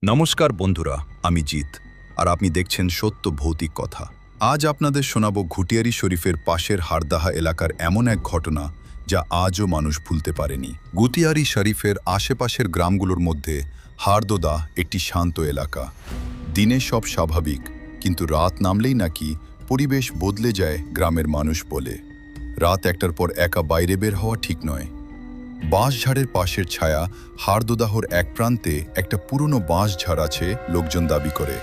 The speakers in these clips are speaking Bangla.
নমস্কার বন্ধুরা, আমি জিত আর আপনি দেখছেন সত্য ভৌতিক কথা। আজ আপনাদের শোনাবো ঘুটিয়ারি শরীফের পাশের হারদাহা এলাকার এমন এক ঘটনা যা আজও মানুষ ভুলতে পারেনি। গুটিয়ারি শরীফের আশেপাশের গ্রামগুলোর মধ্যে হারদোদা একটি শান্ত এলাকা। দিনে সব স্বাভাবিক, কিন্তু রাত নামলেই নাকি পরিবেশ বদলে যায় গ্রামের মানুষ বলে। রাত একটার পর একা বাইরে বের হওয়া ঠিক নয়। বাঁশঝাড়ের পাশের ছায়া হারদোদাহর এক প্রান্তে একটা পুরনো বাঁশঝাড় আছে, লোকজন দাবি করে।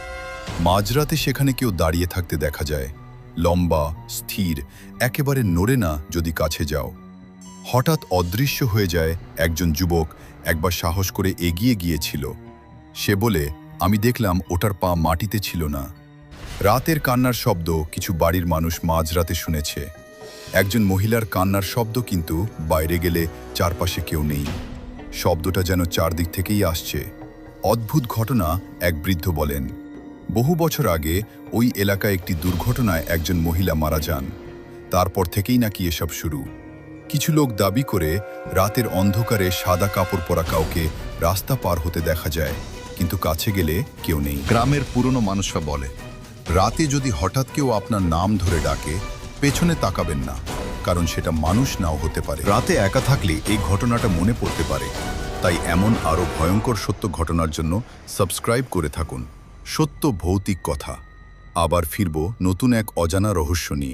মাঝরাতে সেখানে কেউ দাঁড়িয়ে থাকতে দেখা যায়, লম্বা, স্থির, একেবারে নড়ে না যদি কাছে যাও। হঠাৎ অদৃশ্য হয়ে যায় একজন যুবক। একবার সাহস করে এগিয়ে গিয়েছিল। সে বলে, আমি দেখলাম ওটার পা মাটিতে ছিল না। রাতের কান্নার শব্দ কিছু বাড়ির মানুষ মাঝরাতে শুনেছে। একজন মহিলার কান্নার শব্দ, কিন্তু বাইরে গেলে চারপাশে কেউ নেই। শব্দটা যেন চারদিক থেকেই আসছে। অদ্ভুত ঘটনা, এক বৃদ্ধ বলেন। বহু বছর আগে ওই এলাকায় একটি দুর্ঘটনায় একজন মহিলা মারা যান। তারপর থেকেই নাকি এসব শুরু। কিছু লোক দাবি করে রাতের অন্ধকারে সাদা কাপড় পরা কাউকে রাস্তা পার হতে দেখা যায়, কিন্তু কাছে গেলে কেউ নেই। গ্রামের পুরনো মানুষরা বলে, রাতে যদি হঠাৎ কেউ আপনার নাম ধরে ডাকে, পেছনে তাকাবেন না, কারণ সেটা মানুষ নাও হতে পারে। রাতে একা থাকলে এই ঘটনাটা মনে পড়তে পারে। তাই এমন আরও ভয়ঙ্কর সত্য ঘটনার জন্য সাবস্ক্রাইব করে থাকুন। সত্য ভৌতিক কথা। আবার ফিরব নতুন এক অজানা রহস্য নিয়ে।